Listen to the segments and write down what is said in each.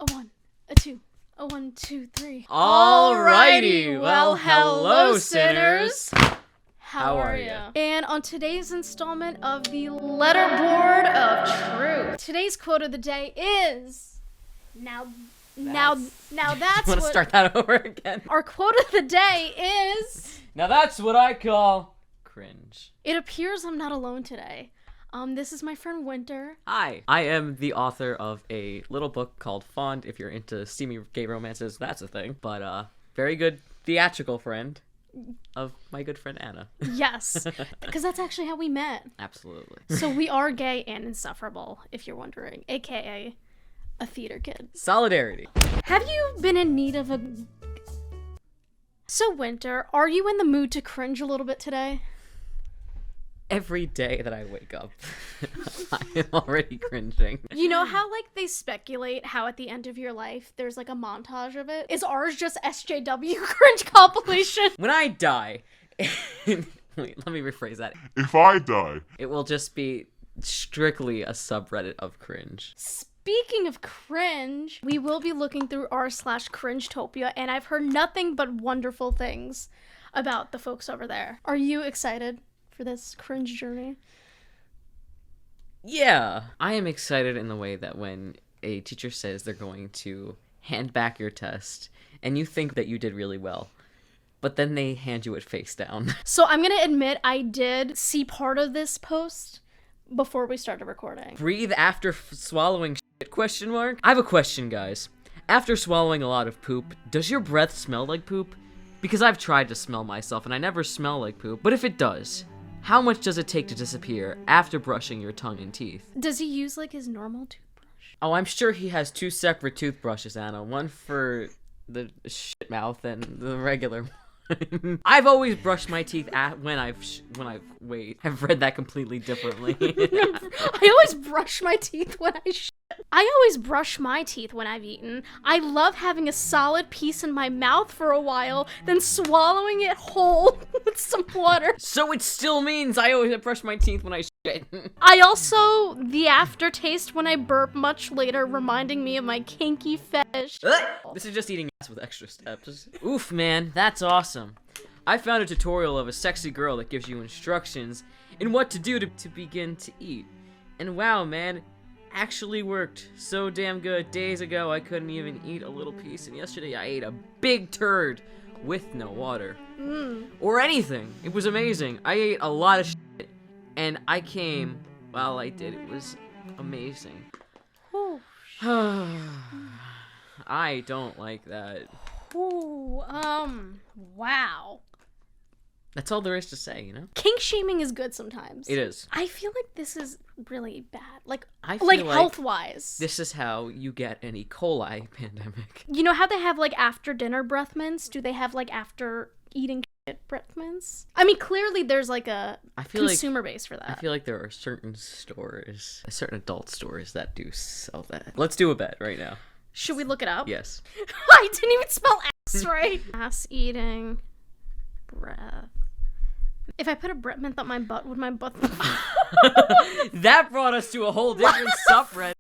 A 1, a 2, a 1, 2, 3. Alrighty, well, hello, sinners. How are ya? And on today's installment of the Letterboard of Truth, today's quote of the day is, now that's you want to start that over again? Our quote of the day is, now that's what I call cringe. It appears I'm not alone today. This is my friend Winter. Hi, I am the author of a little book called Fond. If you're into steamy gay romances, that's a thing. But very good theatrical friend of my good friend Anna. Yes, because that's actually how we met. Absolutely. So we are gay and insufferable, if you're wondering, aka a theater kid. Solidarity. Have you been in need of a... So Winter, are you in the mood to cringe a little bit today? Every day that I wake up, I am already cringing. You know how, like, they speculate how at the end of your life, there's, like, a montage of it? Is ours just SJW cringe compilation? When I die... Wait, let me rephrase that. If I die, it will just be strictly a subreddit of cringe. Speaking of cringe, we will be looking through r/Cringetopia, and I've heard nothing but wonderful things about the folks over there. Are you excited for this cringe journey? Yeah, I am excited in the way that when a teacher says they're going to hand back your test and you think that you did really well, but then they hand you it face down. So I'm gonna admit I did see part of this post before we started recording. Breathe after swallowing shit, question mark? I have a question, guys. After swallowing a lot of poop, does your breath smell like poop? Because I've tried to smell myself and I never smell like poop, but if it does, how much does it take to disappear after brushing your tongue and teeth? Does he use, like, his normal toothbrush? Oh, I'm sure he has two separate toothbrushes, Anna. One for the shit mouth and the regular one. I've always brushed my teeth when I've wait, I've read that completely differently. I always brush my teeth when I shit. I always brush my teeth when I've eaten. I love having a solid piece in my mouth for a while, then swallowing it whole with some water. So it still means I always brush my teeth when I shit. I also, the aftertaste when I burp much later, reminding me of my kinky fetish. This is just eating ass with extra steps. Oof, man, that's awesome. I found a tutorial of a sexy girl that gives you instructions in what to do to begin to eat. And wow, man, actually worked so damn good. Days ago, I couldn't even eat a little piece, and yesterday I ate a big turd with no water. Or anything. It was amazing. I ate a lot of shit, and I came while I did. It was amazing. I don't like that. Wow. That's all there is to say, you know? Kink shaming is good sometimes. It is. I feel like this is really bad. Like feel health-wise. This is how you get an E. coli pandemic. You know how they have, like, after-dinner breath mints? Do they have, like, after-eating shit breath mints? I mean, clearly there's, like, a consumer base for that. I feel like there are certain adult stores that do sell that. Let's do a bet right now. Should we look it up? Yes. I didn't even spell ass right. Ass-eating breath. If I put a breath mint up my butt, would my butt... That brought us to a whole different subreddit.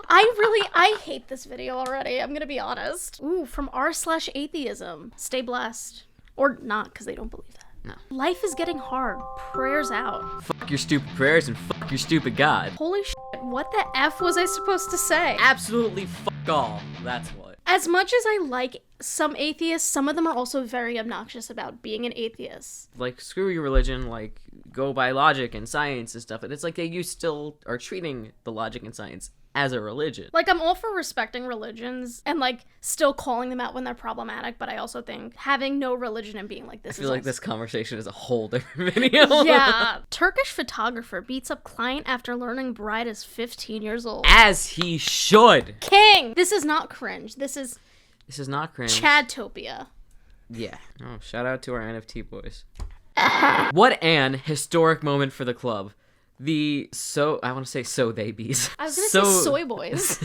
I hate this video already. I'm gonna be honest. Ooh, from r/atheism. Stay blessed. Or not, because they don't believe that. No. Life is getting hard. Prayers out. Fuck your stupid prayers and fuck your stupid God. Holy shit, what the F was I supposed to say? Absolutely fuck all. That's what. As much as I like some atheists, some of them are also very obnoxious about being an atheist. Like, screw your religion, like, go by logic and science and stuff. And it's like you still are treating the logic and science as a religion. Like, I'm all for respecting religions and, like, still calling them out when they're problematic, but I also think having no religion and being like this I feel like this conversation is a whole different video. Yeah. Turkish photographer beats up client after learning bride is 15 years old. As he should. King! This is not cringe. This is not cringe. Chadtopia. Yeah. Oh, shout out to our NFT boys. What an historic moment for the club. I want to say they bees. I was going to say Soy Boys.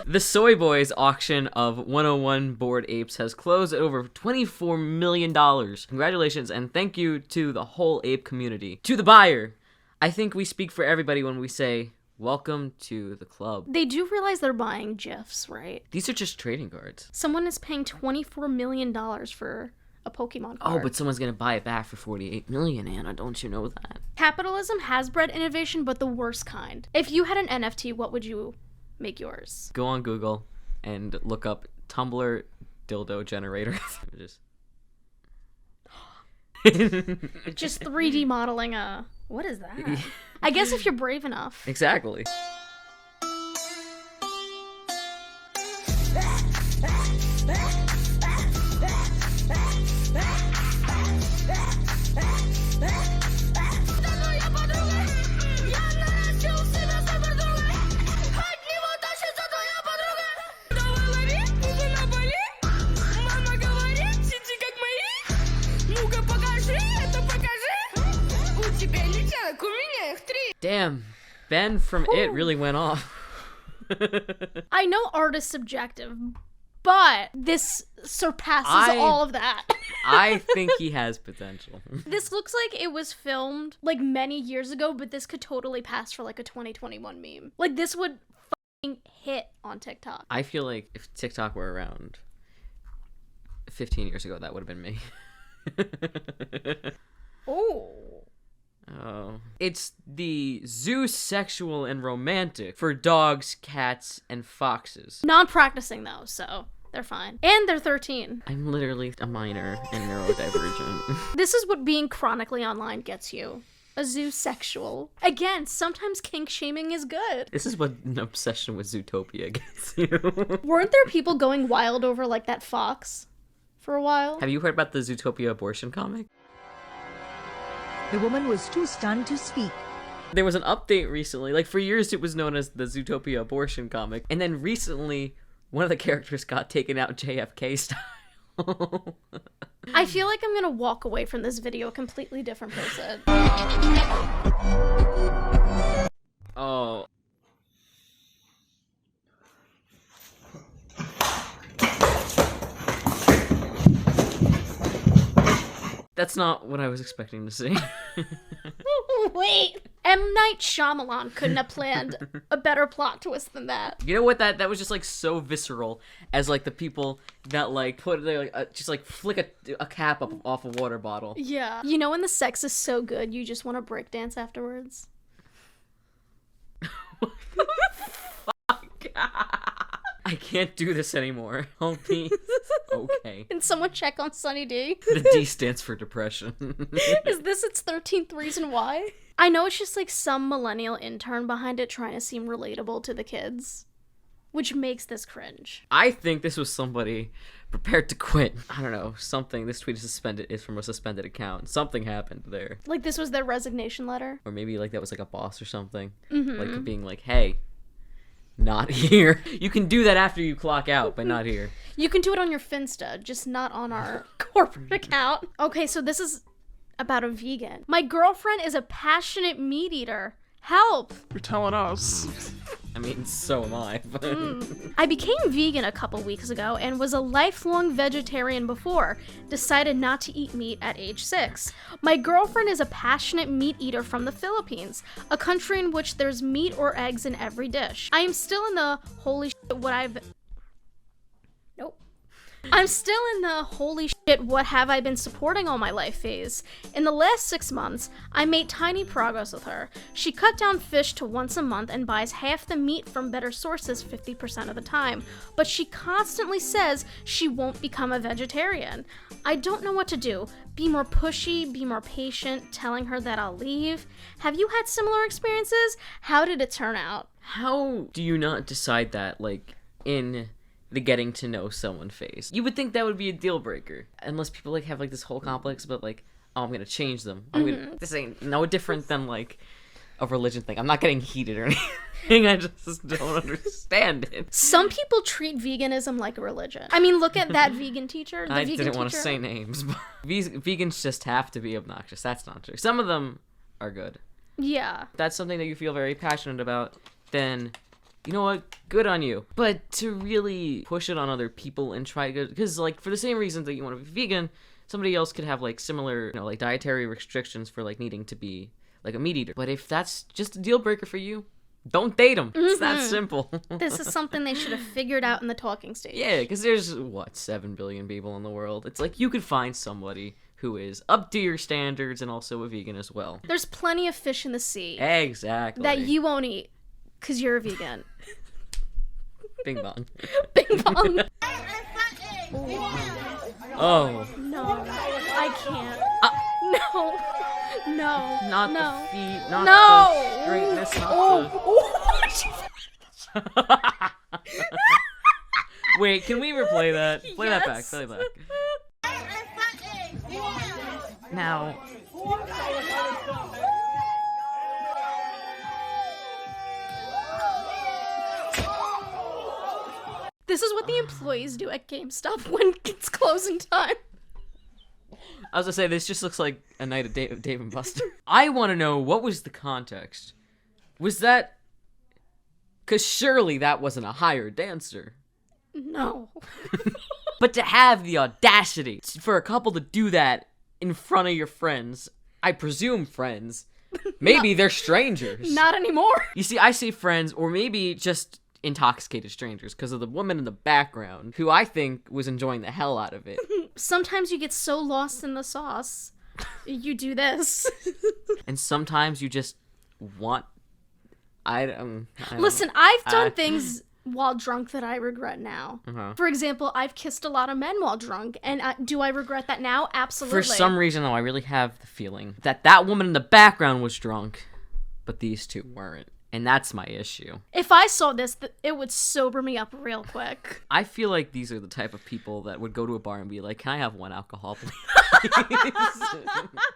The Soy Boys auction of 101 Bored Apes has closed at over $24 million. Congratulations and thank you to the whole ape community. To the buyer, I think we speak for everybody when we say, Welcome to the club. They do realize they're buying GIFs, right? These are just trading cards. Someone is paying $24 million for a Pokemon card. Oh, but someone's gonna buy it back for $48 million, Anna. Don't you know that? Capitalism has bred innovation, but the worst kind. If you had an NFT, what would you make yours? Go on Google and look up Tumblr dildo generator. Just 3D modeling a... What is that? I guess if you're brave enough. Exactly. Damn, Ben from It really went off. I know art is subjective, but this surpasses all of that. I think he has potential. This looks like it was filmed like many years ago, but this could totally pass for like a 2021 meme. Like this would fucking hit on TikTok. I feel like if TikTok were around 15 years ago, that would have been me. Oh. Oh. It's the zoo sexual and romantic for dogs, cats, and foxes. Non-practicing though, so they're fine. And they're 13. I'm literally a minor and neurodivergent. This is what being chronically online gets you. A zoosexual. Again, sometimes kink shaming is good. This is what an obsession with Zootopia gets you. Weren't there people going wild over like that fox for a while? Have you heard about the Zootopia abortion comic? The woman was too stunned to speak. There was an update recently. Like, for years it was known as the Zootopia abortion comic. And then recently, one of the characters got taken out JFK style. I feel like I'm gonna walk away from this video a completely different person. Oh. That's not what I was expecting to see. Wait! M. Night Shyamalan couldn't have planned a better plot twist than that. You know what? That was just like so visceral, as like the people that like put they like just like flick a cap up off a water bottle. Yeah. You know when the sex is so good, you just want to breakdance afterwards. Fuck. I can't do this anymore. Help me. Okay. Can someone check on Sunny D? The D stands for depression. Is this its 13th reason why? I know it's just like some millennial intern behind it trying to seem relatable to the kids, which makes this cringe. I think this was somebody prepared to quit. I don't know, something. This tweet is from a suspended account. Something happened there. Like this was their resignation letter? Or maybe like that was like a boss or something. Mm-hmm. Like being like, hey, not here. You can do that after you clock out, but not here. You can do it on your Finsta, just not on our corporate account. Okay, so this is about a vegan. My girlfriend is a passionate meat eater. Help! You're telling us. I mean, so am I. But... I became vegan a couple weeks ago and was a lifelong vegetarian before. Decided not to eat meat at age 6. My girlfriend is a passionate meat eater from the Philippines, a country in which there's meat or eggs in every dish. I am still in the holy shit what I've... Nope. I'm still in the holy shit what have I been supporting all my life phase. In the last 6 months, I made tiny progress with her. She cut down fish to once a month and buys half the meat from better sources 50% of the time, but she constantly says she won't become a vegetarian. I don't know what to do. Be more pushy, be more patient, telling her that I'll leave. Have you had similar experiences? How did it turn out? How do you not decide that, like, in the getting to know someone phase? You would think that would be a deal breaker, unless people like have like this whole complex about like, oh, I'm gonna change them. This ain't no different than like a religion thing. I'm not getting heated or anything. I just don't understand it. Some people treat veganism like a religion. I mean, look at that vegan teacher. I didn't want to say names, but vegans just have to be obnoxious. That's not true. Some of them are good. Yeah. If that's something that you feel very passionate about, then you know what? Good on you. But to really push it on other people and try to, because like for the same reasons that you want to be vegan, somebody else could have like similar, you know, like dietary restrictions for like needing to be like a meat eater. But if that's just a deal breaker for you, Don't date them. It's that simple. This is something they should have figured out in the talking stage. Yeah, because there's, 7 billion people in the world. It's like you could find somebody who is up to your standards and also a vegan as well. There's plenty of fish in the sea. Exactly. That you won't eat because you're a vegan. Bing bong. Bing bong. Oh. No, I can't. No. No. Not no. the feet, not No. the straightness, not the... Wait, can we replay that? Play that back, play that back. Now... This is what the employees do at GameStop when it's closing time. I was gonna say, this just looks like a night of Dave and Buster. I want to know, what was the context? Was that... Because surely that wasn't a hired dancer. No. But to have the audacity for a couple to do that in front of your friends, I presume friends, maybe they're strangers. Not anymore. You see, I say friends, or maybe just intoxicated strangers, because of the woman in the background, who I think was enjoying the hell out of it. Sometimes you get so lost in the sauce, you do this. And sometimes you just want... Listen, I've done things while drunk that I regret now. Uh-huh. For example, I've kissed a lot of men while drunk, and do I regret that now? Absolutely. For some reason, though, I really have the feeling that that woman in the background was drunk, but these two weren't. And that's my issue. If I saw this, it would sober me up real quick. I feel like these are the type of people that would go to a bar and be like, "Can I have one alcohol, please?"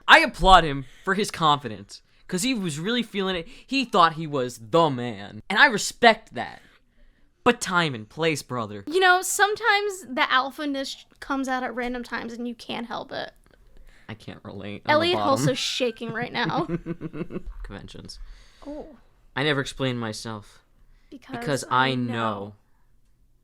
I applaud him for his confidence, because he was really feeling it. He thought he was the man. And I respect that. But time and place, brother. You know, sometimes the alpha-ness comes out at random times and you can't help it. I can't relate. I'm Elliot the bottom. also shaking right now. Conventions. Oh. I never explained myself. Because I know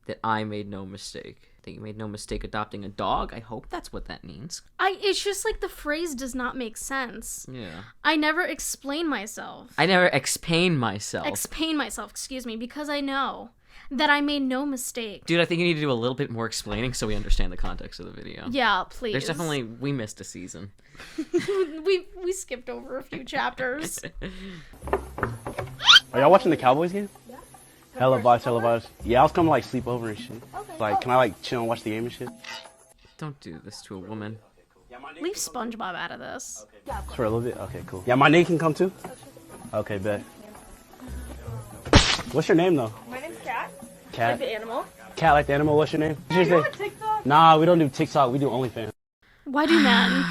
that I made no mistake. That you made no mistake adopting a dog. I hope that's what that means. It's just like the phrase does not make sense. Yeah. I never explain myself. I never explain myself. Excuse me, because I know that I made no mistake. Dude, I think you need to do a little bit more explaining so we understand the context of the video. Yeah, please. There's definitely... We missed a season. we skipped over a few chapters. Are y'all watching the Cowboys game? Yeah. Hella vibes. Yeah, I was coming like sleep over and shit. Okay. Like, can I like chill and watch the game and shit? Don't do this to a woman. Leave SpongeBob out of this. For a little bit? Okay, cool. Yeah, my name can come too? Okay, bet. What's your name though? My name's Kat. Kat? Like the animal. Kat like the animal, what's your name? Are you on TikTok? Nah, we don't do TikTok, we do OnlyFans. Why do men?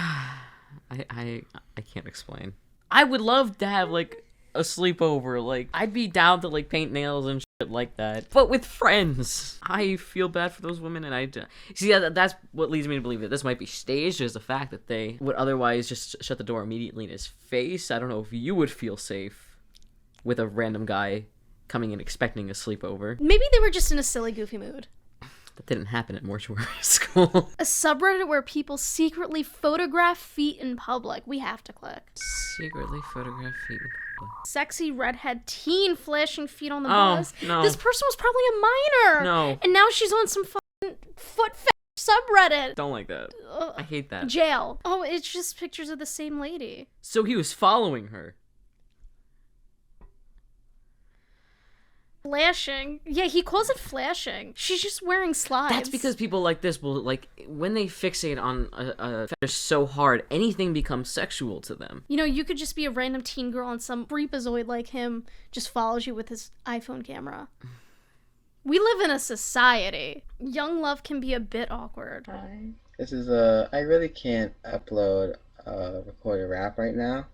I can't explain. I would love to have like a sleepover. Like, I'd be down to like paint nails and shit like that, but with friends. I feel bad for those women, and see that's what leads me to believe that this might be staged. Is the fact that they would otherwise just shut the door immediately in his face. I don't know if you would feel safe with a random guy coming in expecting a sleepover. Maybe they were just in a silly, goofy mood. That didn't happen at mortuary school. A subreddit where people secretly photograph feet in public. We have to click. Secretly photograph feet in public. Sexy redhead teen flashing feet on the Oh, bus. no. This person was probably a minor. No. And now she's on some fucking foot subreddit. Don't like that. Ugh. I hate that. Jail. Oh, it's just pictures of the same lady. So he was following her. Flashing. Yeah, he calls it flashing. She's just wearing slides. That's because people like this will, like, when they fixate on a fetish so hard, anything becomes sexual to them. You know, you could just be a random teen girl and some freakazoid like him just follows you with his iPhone camera. We live in a society. Young love can be a bit awkward. Hi. This is I really can't upload record a rap right now,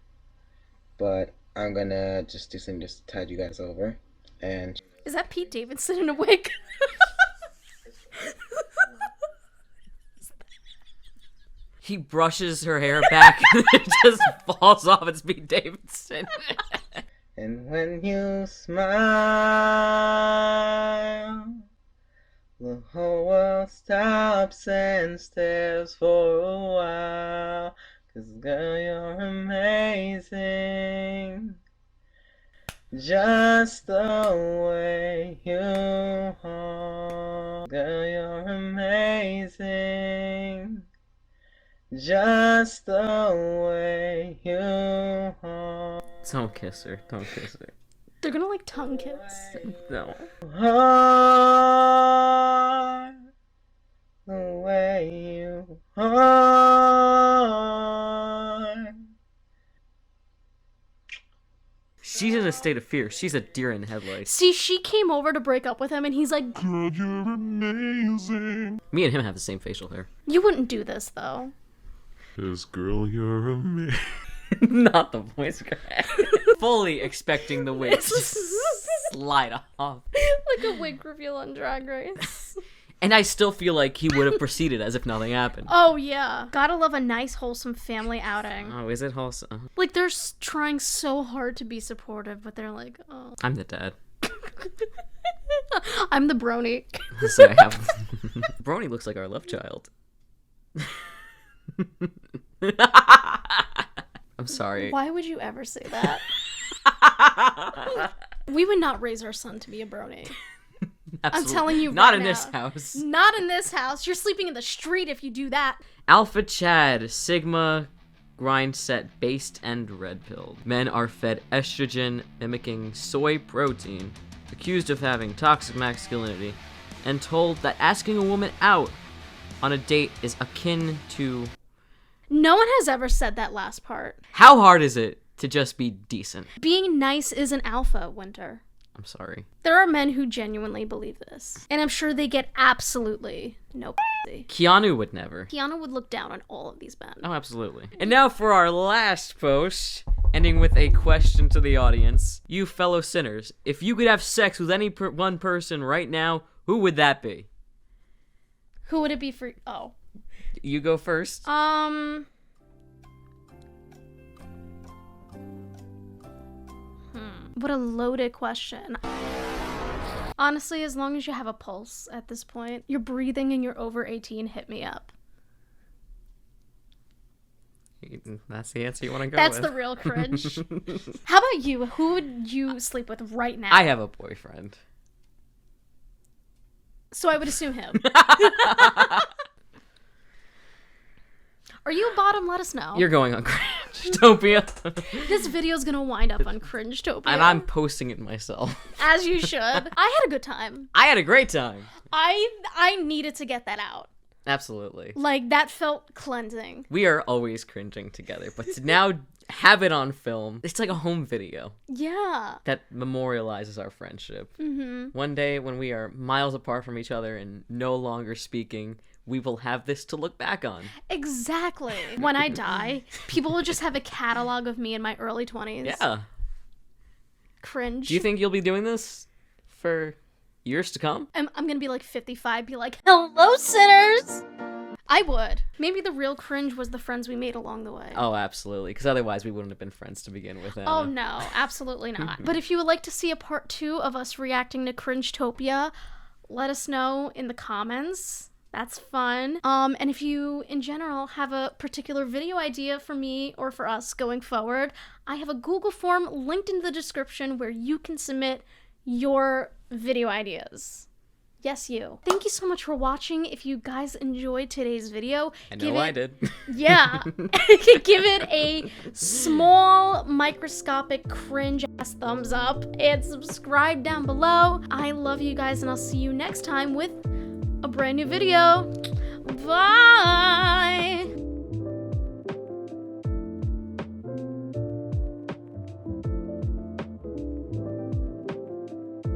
but I'm gonna just do something just to tide you guys over. And is that Pete Davidson in a wig? He brushes her hair back and it just falls off. It's Pete Davidson. And when you smile, the whole world stops and stares for a while. 'Cause girl, you're amazing. just the way you are. Girl, you're amazing, just the way you are. Don't kiss her. Don't kiss her. They're gonna like tongue kiss. No. Are the way you are. She's in a state of fear. She's a deer in the headlights. See, she came over to break up with him, and he's like, God, you're amazing. Me and him have the same facial hair. you wouldn't do this, though. Cause girl, you're amazing. Not the voice crack. Fully expecting the wig to just slide off. Like a wig reveal on Drag Race. And I still feel like he would have proceeded as if nothing happened. Oh, yeah. Gotta love a nice, wholesome family outing. Oh, is it wholesome? Like, they're trying so hard to be supportive, but they're like, oh. I'm the dad. I'm the brony. So I have... Brony looks like our love child. I'm sorry. Why would you ever say that? We would not raise our son to be a brony. Absolutely. I'm telling you Not right in this now. house. Not in this house. You're sleeping in the street if you do that. Alpha Chad, Sigma, grind set, based and red pilled. Men are fed estrogen mimicking soy protein, accused of having toxic masculinity, and told that asking a woman out on a date is akin to... No one has ever said that last part. How hard is it to just be decent? Being nice is an alpha, Winter. I'm sorry. There are men who genuinely believe this. And I'm sure they get absolutely no pussy. Keanu would never. Keanu would look down on all of these men. Oh, absolutely. And now for our last post, ending with a question to the audience. You fellow sinners, if you could have sex with any one person right now, who would that be? Who would it be for? Oh. You go first. What a loaded question. Honestly, as long as you have a pulse at this point, you're breathing and you're over 18, hit me up. That's the answer you want to go That's with. the real cringe. How about you? Who would you sleep with right now? I have a boyfriend. So I would assume him. Are you a bottom? Let us know. You're going on Cringetopia. This video's gonna wind up on Cringetopia. And I'm posting it myself. As you should. I had a good time. I had a great time. I needed to get that out. Absolutely. Like, that felt cleansing. We are always cringing together, but to now have it on film, it's like a home video Yeah. that memorializes our friendship. Mm-hmm. One day when we are miles apart from each other and no longer speaking, we will have this to look back on. Exactly. When I die, people will just have a catalog of me in my early 20s. Yeah. Cringe. Do you think you'll be doing this for years to come? I'm gonna be like 55, be like, hello, sinners! I would. Maybe the real cringe was the friends we made along the way. Oh, absolutely. Because otherwise we wouldn't have been friends to begin with, Anna. Oh, no. Absolutely not. But if you would like to see a part 2 of us reacting to Cringetopia, let us know in the comments. That's fun. And if you, in general, have a particular video idea for me or for us going forward, I have a Google form linked in the description where you can submit your video ideas. Yes, you. Thank you so much for watching. If you guys enjoyed today's video, I know I did. Yeah. Give it a small, microscopic, cringe-ass thumbs up and subscribe down below. I love you guys, and I'll see you next time with a brand new video. Bye!